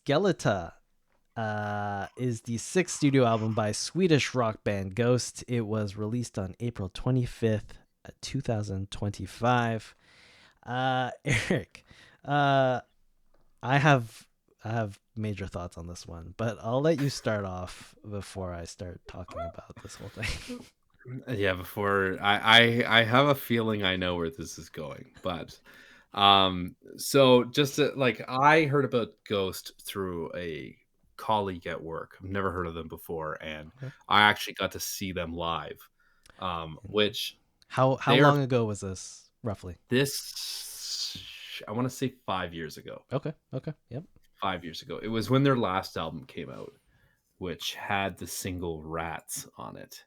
Skeletá is the sixth studio album by Swedish rock band Ghost. It was released on April 25th, 2025. Eric, I have major thoughts on this one, but I'll let you start off before I start talking about this whole thing. Yeah, before I have a feeling I know where this is going, but so just like I heard about Ghost through a colleague at work. I've never heard of them before, and Okay. I actually got to see them live. Which How they are long ago was this roughly? this I want to say 5 years ago. Okay. Okay. Yep. 5 years ago. It was when their last album came out, which had the single Rats on it.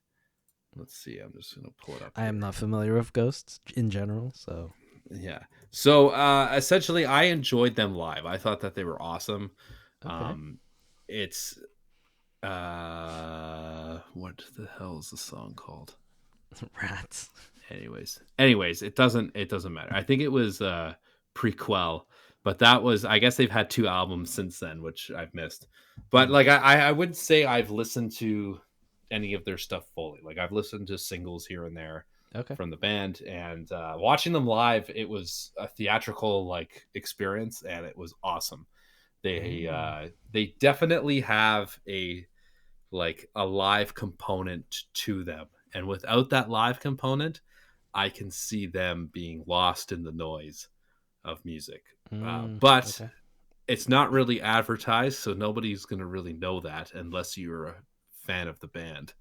Let's see. I'm just going to pull it up I am here. not familiar with Ghosts in general, so Yeah. So essentially, I enjoyed them live. I thought that they were awesome. okay. It's what the hell is the song called? Rats. Anyways, it doesn't matter. I think it was prequel, but that was, I guess they've had two albums since then, which I've missed. But like I wouldn't say I've listened to any of their stuff fully. Like I've listened to singles here and there Okay. from the band, and watching them live, it was a theatrical like experience, and it was awesome. They definitely have a live component to them, and without that live component, I can see them being lost in the noise of music. But Okay. it's not really advertised, so nobody's going to really know that unless you're a fan of the band.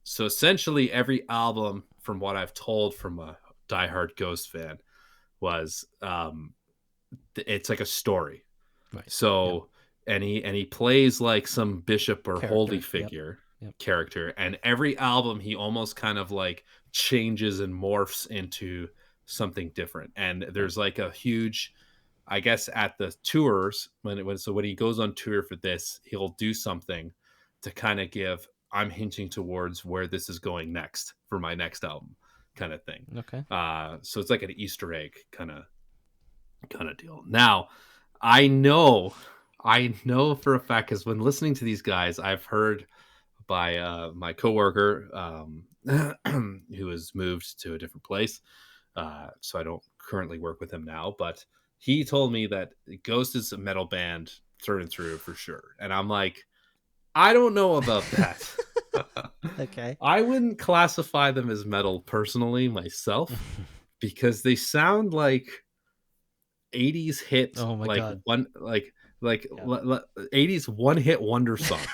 So essentially, every album, from what I've told from a diehard Ghost fan, was it's like a story. Right. So and he plays like some bishop or holy Character. Yep. figure Yep. character, and every album he almost kind of like changes and morphs into something different. And there's like a huge, I guess, at the tours when he goes on tour for this, he'll do something to kind of give, I'm hinting towards where this is going next for my next album, kind of thing. Okay. So it's like an Easter egg kind of deal. Now, I know for a fact, because when listening to these guys, I've heard by my coworker who has moved to a different place, so I don't currently work with him now, but he told me that Ghost is a metal band through and through for sure, and I'm like, I don't know about that. Okay. I wouldn't classify them as metal personally myself, because they sound like 80s hit, Oh my like god. one like Yeah. 80s one hit wonder songs,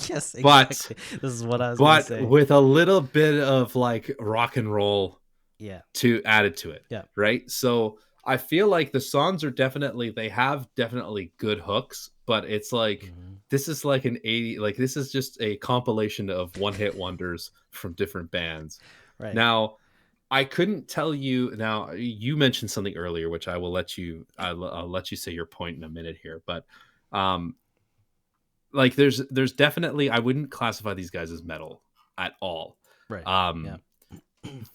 Yes, but exactly. This is what I was gonna say. with a little bit of like rock and roll Yeah. to added to it, Yeah. right? So I feel like the songs are they have definitely good hooks, but it's like this is like an 80, like this is just a compilation of one hit wonders from different bands. Right. Now, I couldn't tell you. Now, you mentioned something earlier, which I'll let you say your point in a minute here, but um, like there's definitely, I wouldn't classify these guys as metal at all. Right. Yeah. Um,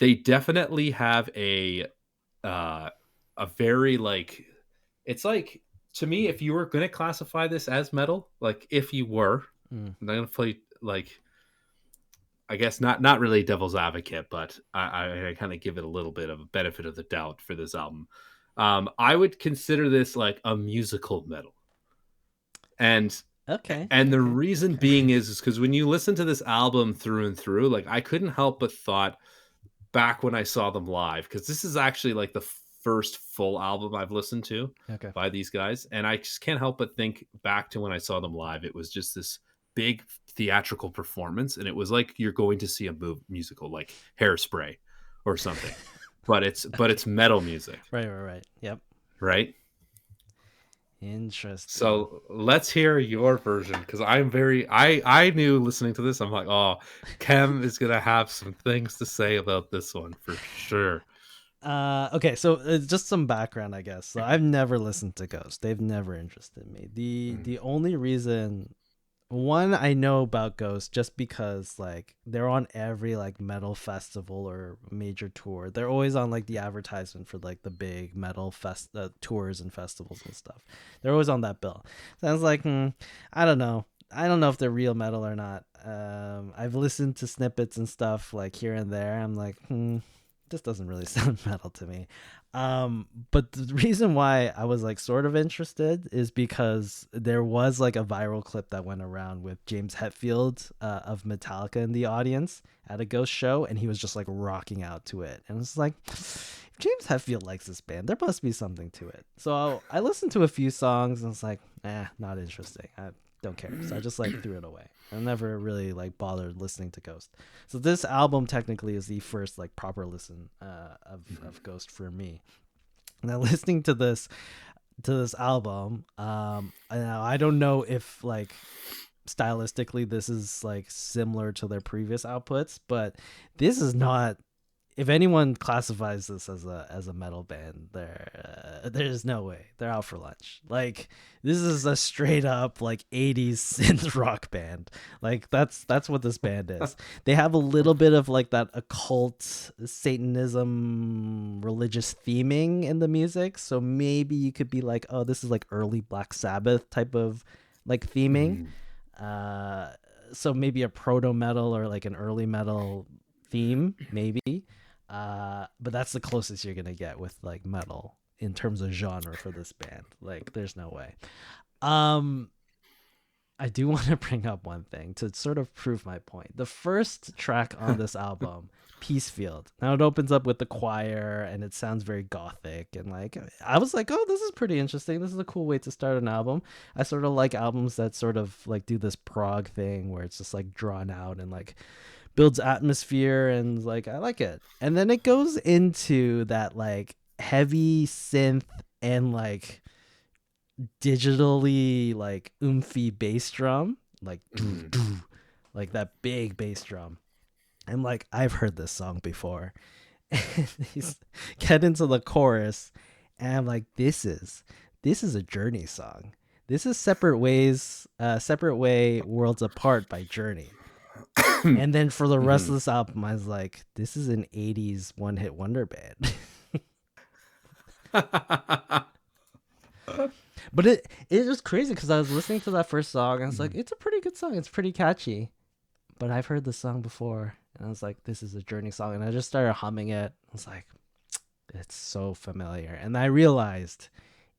they definitely have uh, a very like, it's like, to me, if you were going to classify this as metal, like if you were, Mm. I'm going to play like, I guess not really devil's advocate, but I kind of give it a little bit of a benefit of the doubt for this album. I would consider this like a musical metal, and Okay. the Okay. reason being is because when you listen to this album through and through, like I couldn't help but thought back when I saw them live, because this is actually like the first full album I've listened to Okay. by these guys, and I just can't help but think back to when I saw them live. It was just this big theatrical performance, and it was like you're going to see a musical like Hairspray or something, but it's metal music, Right. Yep. right? Interesting. So let's hear your version, because I knew listening to this, I'm like, oh, Kem is gonna have some things to say about this one for sure. Okay, so just some background, I guess. So I've never listened to Ghost. They've never interested me. The only reason One, I know about Ghost just because like they're on every like metal festival or major tour. They're always on like the advertisement for like the big metal tours and festivals and stuff. They're always on that bill. So I was like, I don't know. I don't know if they're real metal or not. I've listened to snippets and stuff like here and there. I'm like, this doesn't really sound metal to me. But the reason why I was like sort of interested is because there was like a viral clip that went around with James Hetfield of Metallica in the audience at a Ghost show, and he was just like rocking out to it. And it's like, if James Hetfield likes this band, there must be something to it. So I listened to a few songs and it's like, not interesting. I don't care. So I just like threw it away. I never really like bothered listening to Ghost. So this album technically is the first like proper listen of Ghost for me. Now listening to this album, I don't know if like stylistically this is like similar to their previous outputs, but this is not. If anyone classifies this as a metal band, there's no way they're out for lunch. Like this is a straight up like 80s synth rock band. Like that's what this band is. They have a little bit of like that occult Satanism religious theming in the music, so maybe you could be like, oh, this is like early Black Sabbath type of like theming. Mhm. Uh, so maybe a proto metal or like an early metal theme, maybe. But that's the closest you're gonna get with like metal in terms of genre for this band. Like, there's no way. Um, I do want to bring up one thing to sort of prove my point. The first track on this album, Peacefield. Now it opens up with the choir and it sounds very gothic and like I was like, "Oh, this is pretty interesting. This is a cool way to start an album." I sort of like albums that sort of like do this prog thing where it's just like drawn out and like builds atmosphere and like I like it. And then it goes into that like heavy synth and like digitally like oomphy bass drum, like doo, Mhm. doo, like that big bass drum. I'm like, I've heard this song before. And he's get into the chorus, and I'm like, this is a Journey song. This is separate way, worlds apart by Journey. And then for the rest of Mhm. this album, I was like, this is an '80s one-hit wonder band. But it was crazy because I was listening to that first song and I was like, it's a pretty good song. It's pretty catchy. But I've heard the song before, and I was like, this is a Journey song, and I just started humming it. I was like, it's so familiar, and I realized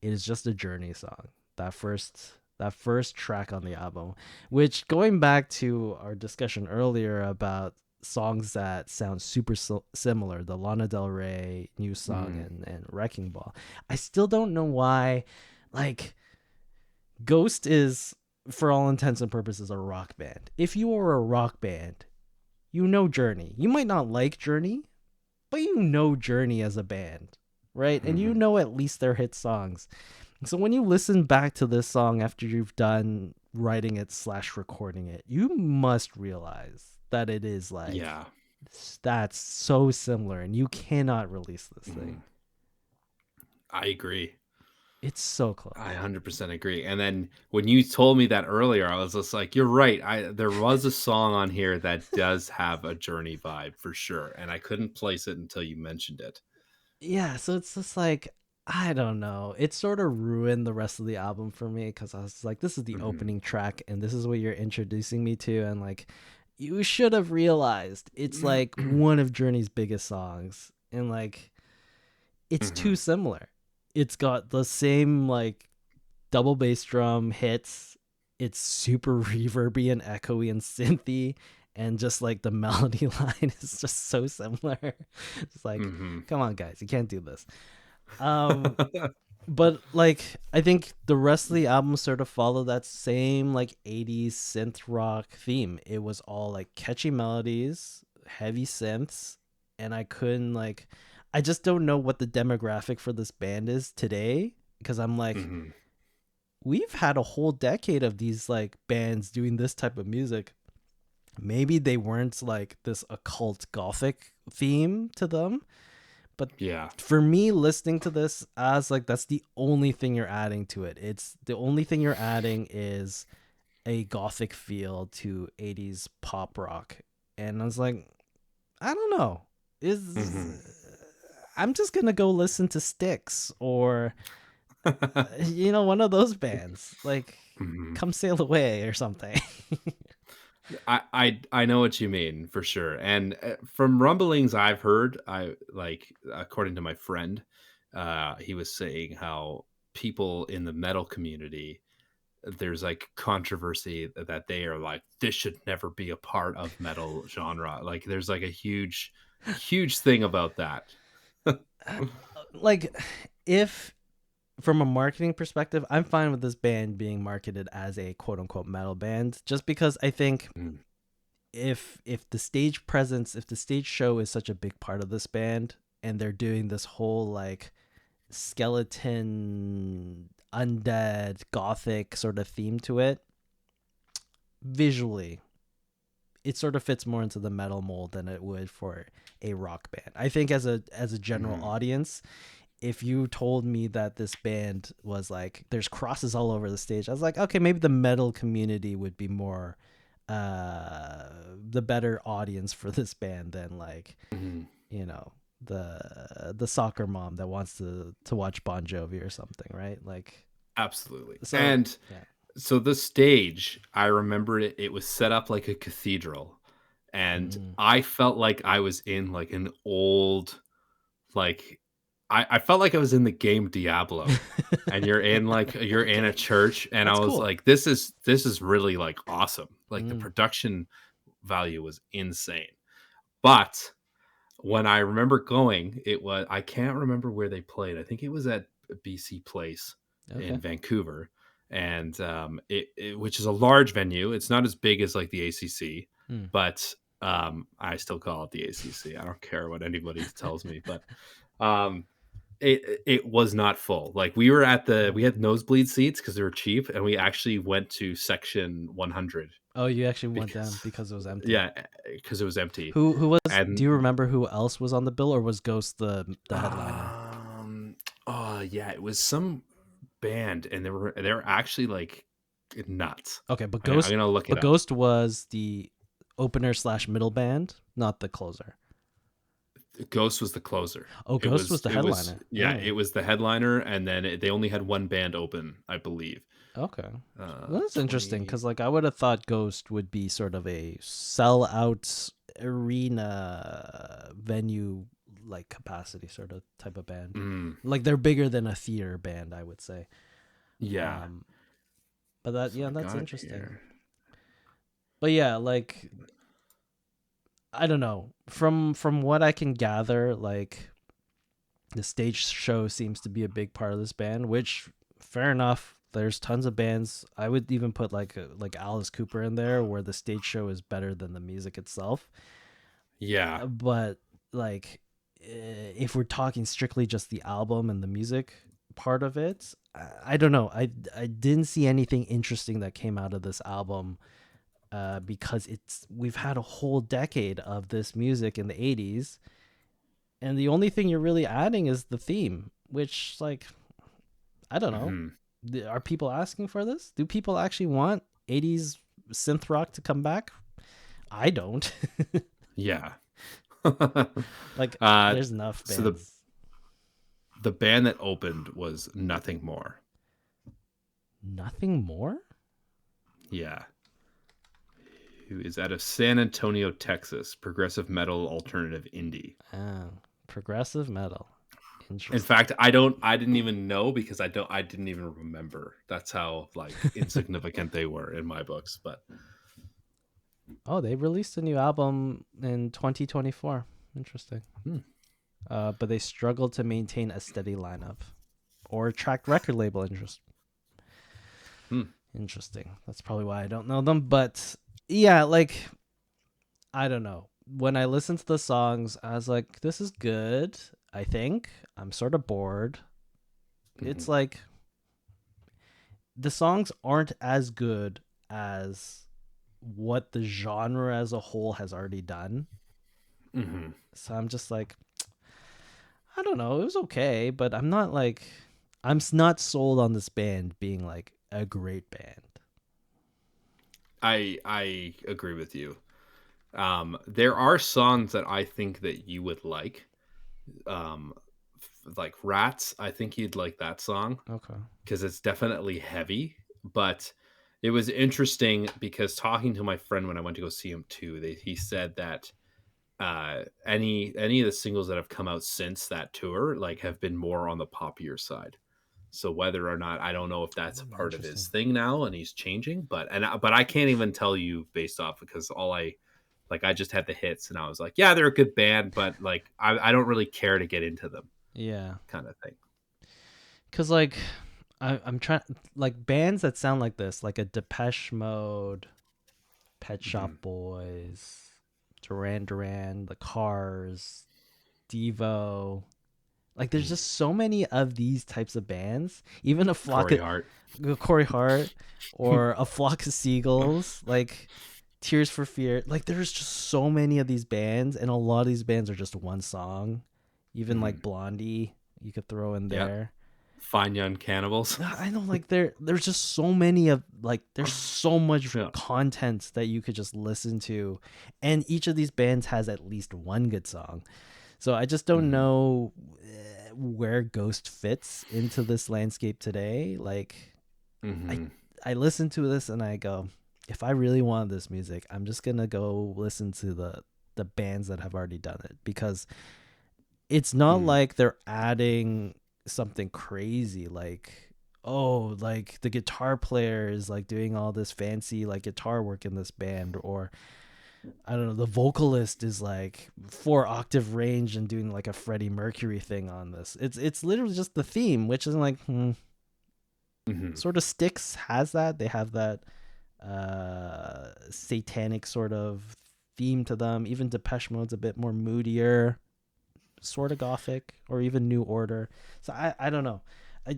it is just a Journey song. That first track on the album, which going back to our discussion earlier about songs that sound super similar, the Lana Del Rey new song Mhm. and Wrecking Ball. I still don't know why, like Ghost is, for all intents and purposes, a rock band. If you are a rock band, you know Journey. You might not like Journey, but you know Journey as a band, right? And you Mhm. know at least their hit songs. So when you listen back to this song after you've done writing it slash recording it, you must realize that it is like Yeah. that's so similar, and you cannot release this thing. Mhm. I agree. It's so I close. 100% agree. And then when you told me that earlier, I was just like, "You're right." There was a song on here that does have a Journey vibe for sure, and I couldn't place it until you mentioned it. Yeah, so it's just like I don't know. It sort of ruined the rest of the album for me because I was like, this is the Mhm. opening track and this is what you're introducing me to, and like you should have realized it's like one of Journey's biggest songs, and like it's too Mhm. similar. It's got the same like double bass drum hits. It's super reverby and echoey and synthy, and just like the melody line is just so similar. It's like, Mhm. come on, guys, you can't do this. Um, but like I think the rest of the album sort of followed that same like 80s synth rock theme. It was all like catchy melodies, heavy synths, and I just don't know what the demographic for this band is today because I'm like Mhm. we've had a whole decade of these like bands doing this type of music. Maybe they weren't like this occult gothic theme to them, but Yeah. for me listening to this as like that's the only thing you're adding to it. It's the only thing you're adding is a gothic feel to 80s pop rock. And I was like, I don't know. Is Mm-hmm. I'm just going to go listen to Styx or one of those bands. Like Hmm. Come Sail Away or something. I know what you mean for sure. And from rumblings I've heard, I like according to my friend, he was saying how people in the metal community, there's like controversy that they are like, this should never be a part of metal genre. Like there's like a huge thing about that. Like if from a marketing perspective, I'm fine with this band being marketed as a quote unquote metal band just because I think Mm, if the stage presence, if the stage show is such a big part of this band and they're doing this whole like skeleton undead gothic sort of theme to it, visually it sort of fits more into the metal mold than it would for a rock band. I think as a general mhm, audience, if you told me that this band was like there's crosses all over the stage, I was like, okay, maybe the metal community would be more the better audience for this band than like, mhm. you know, the soccer mom that wants to watch Bon Jovi or something, right? Like Absolutely. so And yeah. so the stage, I remember it was set up like a cathedral. And Mm. I felt like I was in like an old, like I felt like I was in the game Diablo. And you're in a church, and I That's was cool. like, this is really like awesome. Like the Mm. production value was insane. But when I remember going, it was I can't remember where they played. I think it was at BC Place in Okay. Vancouver, and which is a large venue. It's not as big as like the ACC, Mm. but I still call it the ACC. I don't care what anybody tells me, but um, it was not full. Like we Mm. had nosebleed seats because they were cheap, and we actually went to section 100 Oh, you actually went because down because it was empty. yeah, because it was empty. Who was? Do And you remember who else was on the bill, or was Ghost the headliner? Um. Oh yeah, it was some band, and they were actually like nuts. Okay, but I'm Ghost, gonna look it but up. Ghost was the opener slash middle band, not the closer. Ghost was the closer. Oh, Ghost was the It was headliner. yeah, Oh, it was the headliner, and then they only had one band open, I believe. okay. Well, that's interesting 20. because like I would have thought Ghost would be sort of a sell out arena venue like capacity sort of type of band. Mm, Like they're bigger than a theater band, I would say. yeah. Um, but that So yeah, I that's got interesting. here. But yeah, like I don't know. From what I can gather, like the stage show seems to be a big part of this band, which fair enough. There's tons of bands. I would even put like Alice Cooper in there where the stage show is better than the music itself. Yeah. But like if we're talking strictly just the album and the music part of it, I don't know. I didn't see anything interesting that came out of this album because we've had a whole decade of this music in the 80s, and the only thing you're really adding is the theme, which like I don't know. Hmm. Are people asking for this? Do people actually want 80s synth rock to come back? I don't. Yeah. Like uh. there's enough So the bands. the band that opened was Nothing More. Nothing more? Yeah. Who is out of San Antonio, Texas, progressive metal alternative indie. Oh, progressive metal. In Interesting. fact, I didn't even know because I didn't even remember. That's how like insignificant they were in my books. But Oh, they released a new album in 2024. Interesting. hmm, But they struggled to maintain a steady lineup or attract record label interest. hmm, Interesting. That's probably why I don't know them. But yeah, like, I don't know. When I listened to the songs, I was like, this is good. I think I'm sort of bored. mhm, It's like the songs aren't as good as what the genre as a whole has already done. mhm. So I'm just like, I don't know. It was okay, but I'm not like, I'm not sold on this band being like a great band. I agree with you. There are songs that I think that you would like. Um, like Rats, I think you'd like that song Okay. because it's definitely heavy. But it was interesting because talking to my friend when I went to go see him too, he said that any of the singles that have come out since that tour like have been more on the poppier side. So whether or not, I don't know if that's a part of his Interesting. thing now and he's changing, but I can't even tell you based off because all I just had the hits and I was like, yeah, they're a good band, but like I don't really care to get into them Yeah. kind of thing. Cause like I'm trying like bands that sound like this, like a Depeche Mode, Pet Shop Hmm. Boys, Duran Duran, The Cars, Devo. Like there's just so many of these types of bands. Even a flock Corey of Hart. Corey Hart or a flock of seagulls, like Tears for Fear. Like there's just so many of these bands, and a lot of these bands are just one song. Even Hmm. like Blondie, you could throw in Yep. there. Fine Young Cannibals. I know, like there's just so many of like there's so much Yeah. content that you could just listen to, and each of these bands has at least one good song. So I just don't Hmm. know where Ghost fits into this landscape today. Like I Hmm. I listen to this and I go, if I really want this music, I'm just gonna go listen to the bands that have already done it because it's not Hmm. like they're adding something crazy like, oh, like the guitar player is like doing all this fancy like guitar work in this band, or I don't know, the vocalist is like 4 octave range and doing like a Freddie Mercury thing on this. It's literally just the theme, which is like Hmm. sort of Styx has that. They have that satanic sort of theme to them. Even Depeche Mode's a bit more moodier, sort of gothic, or even New Order. So I don't know.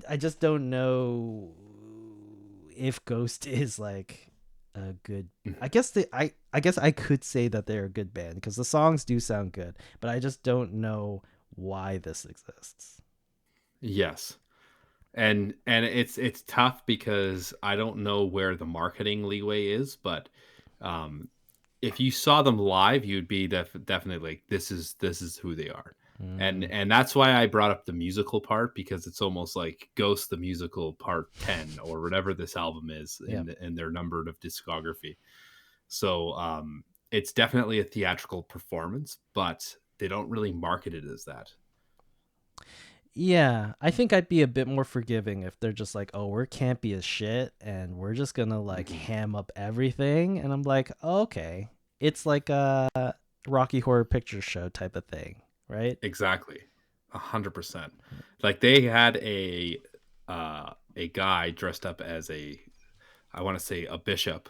I just don't know if Ghost is like a good. I guess I could say that they're a good band because the songs do sound good, but I just don't know why this exists. Yes. And it's tough because I don't know where the marketing leeway is, but um, if you saw them live, you'd be definitely like, this is who they are, Mm, and that's why I brought up the musical part because it's almost like Ghost the Musical Part 10 or whatever this album is yeah. in their numbered of discography. So it's definitely a theatrical performance, but they don't really market it as that. Yeah, I think I'd be a bit more forgiving if they're just like, "Oh, we're campy as shit, and we're just gonna like Hmm. ham up everything." And I'm like, oh, "Okay, it's like a Rocky Horror Picture Show type of thing, right?" Exactly, 100%. Like they had a guy dressed up as I want to say a bishop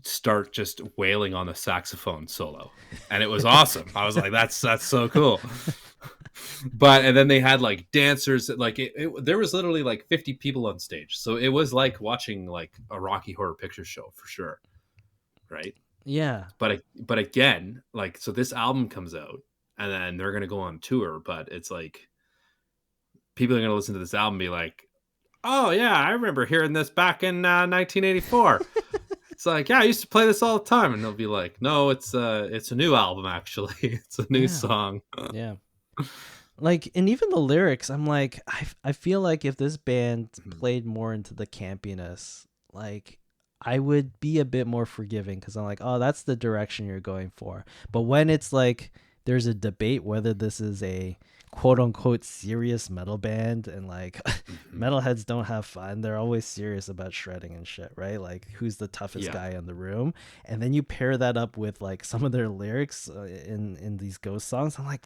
start just wailing on the saxophone solo, and it was awesome. I was like, that's so cool. But and then they had like dancers, like there was literally like 50 people on stage, so it was like watching like a Rocky Horror Picture Show for sure, right? Yeah, But again, like so this album comes out and then they're gonna go on tour, but it's like people are gonna listen to this album and be like, "Oh yeah, I remember hearing this back in 1984." It's like, "Yeah, I used to play this all the time," and they'll be like, "No, it's a new album actually. It's a new yeah, song." yeah. Like, and even the lyrics, I'm like, I feel like if this band Mhm. played more into the campiness, like I would be a bit more forgiving because I'm like, oh, that's the direction you're going for. But when it's like there's a debate whether this is a quote unquote serious metal band, and like Mhm. metalheads don't have fun, they're always serious about shredding and shit, right? Like who's the toughest Yeah. guy in the room, and then you pair that up with like some of their lyrics in these Ghost songs. I'm like,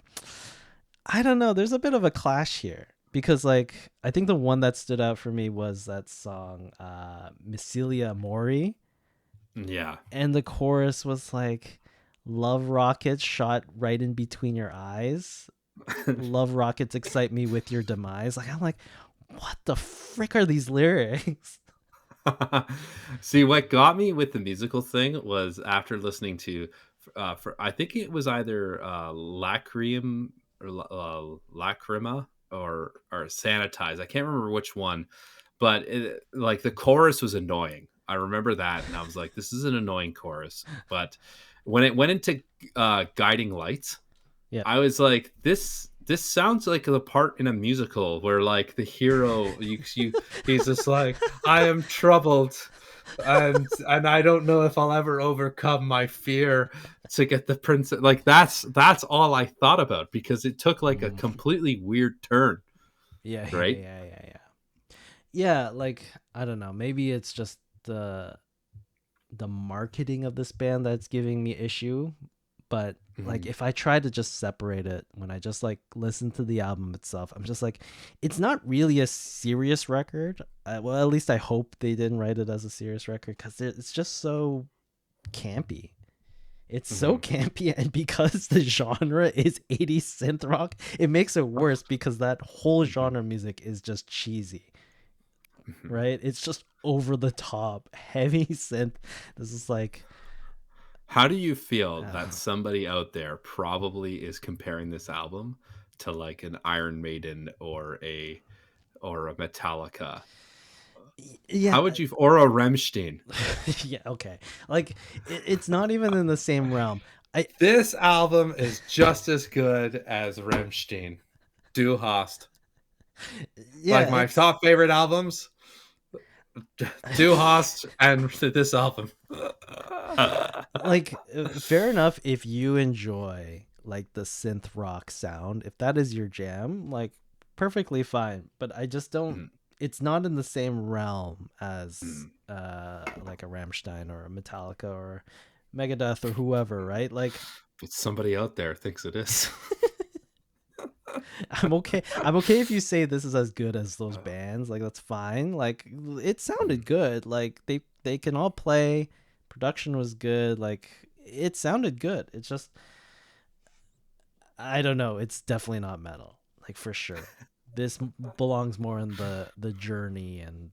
I don't know. There's a bit of a clash here because, like, I think the one that stood out for me was that song, Missilia Mori, Yeah. and the chorus was like, "Love rockets shot right in between your eyes. Love rockets excite me with your demise." Like, I'm like, what the frick are these lyrics? See, what got me with the musical thing was after listening to, for I think it was either Lacrium or Lacrima or Sanitize. I can't remember which one, but like the chorus was annoying. I remember that, and I was like, this is an annoying chorus. But when it went into Guiding Lights, Yeah. I was like, this sounds like the part in a musical where like the hero he's just like, I am troubled, and I don't know if I'll ever overcome my fear to get the princess. Like that's all I thought about, because it took like a completely weird turn, Yeah, yeah, right? yeah, yeah, yeah. Yeah, like I don't know. Maybe it's just the marketing of this band that's giving me issue. But like Mhm. if I try to just separate it, when I just like listen to the album itself, I'm just like, it's not really a serious record. Well, at least I hope they didn't write it as a serious record, because it's just so campy. It's so Mhm. campy, and because the genre is 80s synth rock, it makes it worse because that whole Mhm. genre of music is just cheesy, Mhm. right? It's just over the top, heavy synth. This is like, How do you feel that uh, somebody out there probably is comparing this album to like an Iron Maiden or a Metallica? yeah, How would you, or a Rammstein? yeah, okay. Like it's not even in the same realm. I This album is just as good as Rammstein. Du hast. yeah, Like my it's top favorite albums, Du hast and this album. like fair enough if you enjoy like the synth rock sound. If that is your jam, like perfectly fine. But I just don't. Mhm. It's not in the same realm as Mhm. like a Rammstein or a Metallica or Megadeth or whoever, right? Like But somebody out there thinks it is. I'm okay. I'm okay if you say this is as good as those bands. Like that's fine. Like it Mhm. sounded good. Like they can all play. Production was good. Like it sounded good. It's just I don't know. It's definitely not metal. Like for sure. This belongs more in the Journey and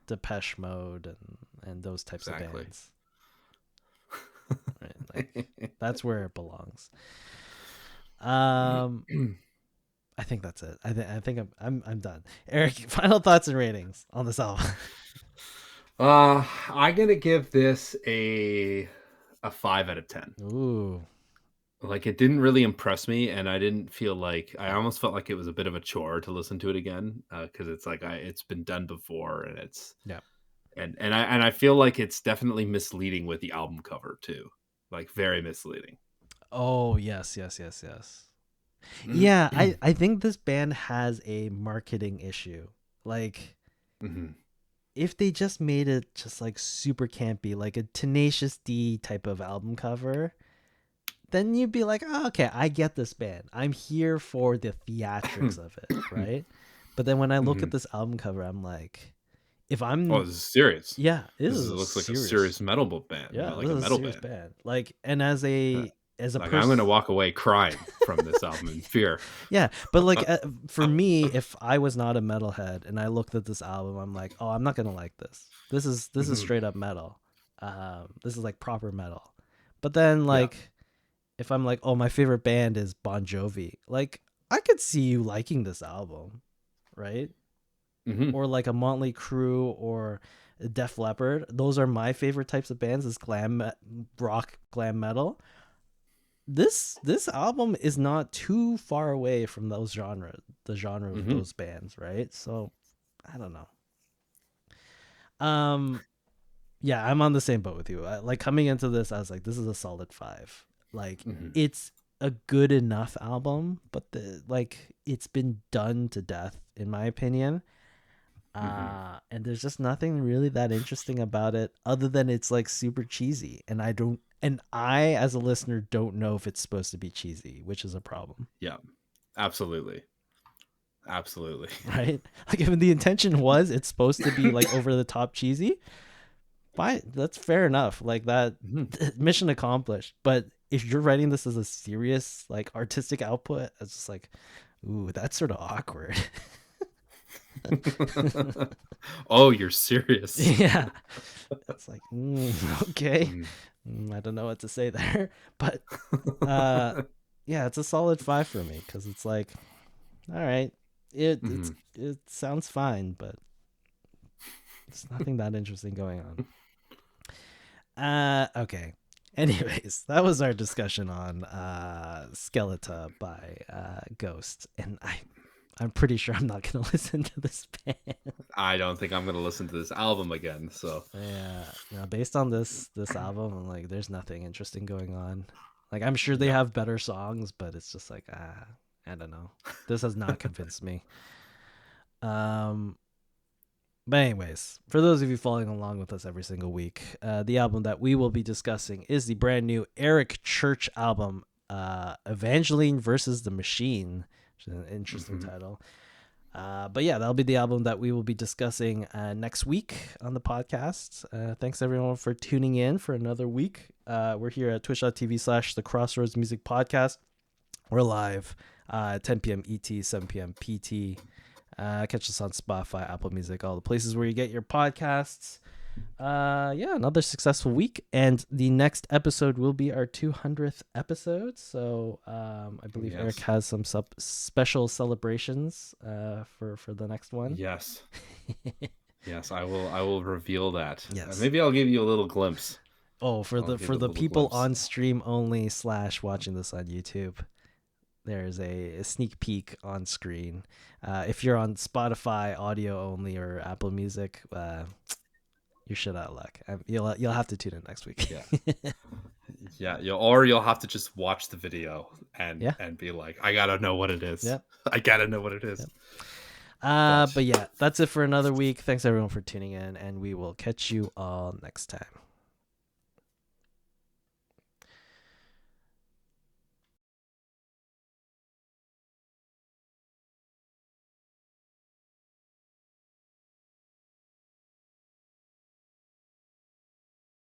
Depeche Mode and those types of Exactly. bands. Right? Like that's where it belongs. Um I think that's it. I think I'm done. Eric, final thoughts and ratings on this album. I'm gonna give this a 5 out of 10. Ooh. Like it didn't really impress me, and I didn't feel like, I almost felt like it was a bit of a chore to listen to it again, because it's like it's been done before, and it's Yeah. and I feel like it's definitely misleading with the album cover too, like very misleading. Oh, yes, yes, yes, yes. Yeah, I think this band has a marketing issue. Like Mhm. if they just made it just like super campy, like a Tenacious D type of album cover, then you'd be like, oh, okay, I get this band. I'm here for the theatrics of it, right? But then when I look at Mhm. this album cover, I'm like, if Oh, I'm this is serious. yeah, this This is a looks like a serious serious metal band, yeah, like this a is a metal serious band. band. Like, and as a Like I'm gonna person, walk away crying from this album in fear. yeah, but like for me, if I was not a metalhead and I looked at this album, I'm like, oh, I'm not gonna like this. This is Mhm. straight up metal. This is like proper metal. But then Yeah. like if I'm like, oh, my favorite band is Bon Jovi, like I could see you liking this album, right? Mhm. Or like a Motley Crue or Def Leppard. Those are my favorite types of bands, is rock, glam metal. This album is not too far away from the genre of Mhm. those bands, right? So I don't know. Um, yeah, I'm on the same boat with you. Like coming into this, I was like, this is a solid 5. Like Mhm. it's a good enough album, but the like it's been done to death in my opinion. Mhm. And there's just nothing really that interesting about it other than it's like super cheesy, and I as a listener don't know if it's supposed to be cheesy, which is a problem. Yeah. Absolutely. Absolutely. Right? Like if the intention was it's supposed to be like over the top cheesy, fine, that's fair enough. Like that Mhm. mission accomplished. But if you're writing this as a serious like artistic output, it's just like, ooh, that's sort of awkward. Oh, you're serious. Yeah. It's like, okay. Mhm. I don't know what to say there. But uh yeah, it's a solid 5 for me cuz it's like, all right, Mhm. it sounds fine, but there's nothing that interesting going on. Okay. Anyways, that was our discussion on Skeleta by Ghost, and I'm pretty sure I'm not gonna listen to this band. I don't think I'm gonna listen to this album again. So Yeah, no, based on this album, I'm like, there's nothing interesting going on. Like, I'm sure they no. have better songs, but it's just like, I don't know. This has not convinced me. Um, but anyways, for those of you following along with us every single week, the album that we will be discussing is the brand new Eric Church album, Evangeline versus the Machine, which is an interesting title. But yeah, that'll be the album that we will be discussing next week on the podcast. Thanks everyone for tuning in for another week. We're here at twitch.tv/the Crossroads Music Podcast. We're live 10 p.m. ET, 7 p.m. PT. Catch us on Spotify, Apple Music, all the places where you get your podcasts. Another successful week, and the next episode will be our 200th episode. So I believe Eric has some special celebrations for the next one. Yes. Yes, I will reveal that. Yes. Maybe I'll give you a little glimpse. Oh, for the people on stream only / watching this on YouTube, there's a sneak peek on screen. If you're on Spotify audio only or Apple Music, you're shit out of luck. You'll have to tune in next week. Yeah. You'll have to just watch the video and be like, I gotta know what it is. Yep. I gotta know what it is. But yeah, that's it for another week. Thanks everyone for tuning in, and we will catch you all next time.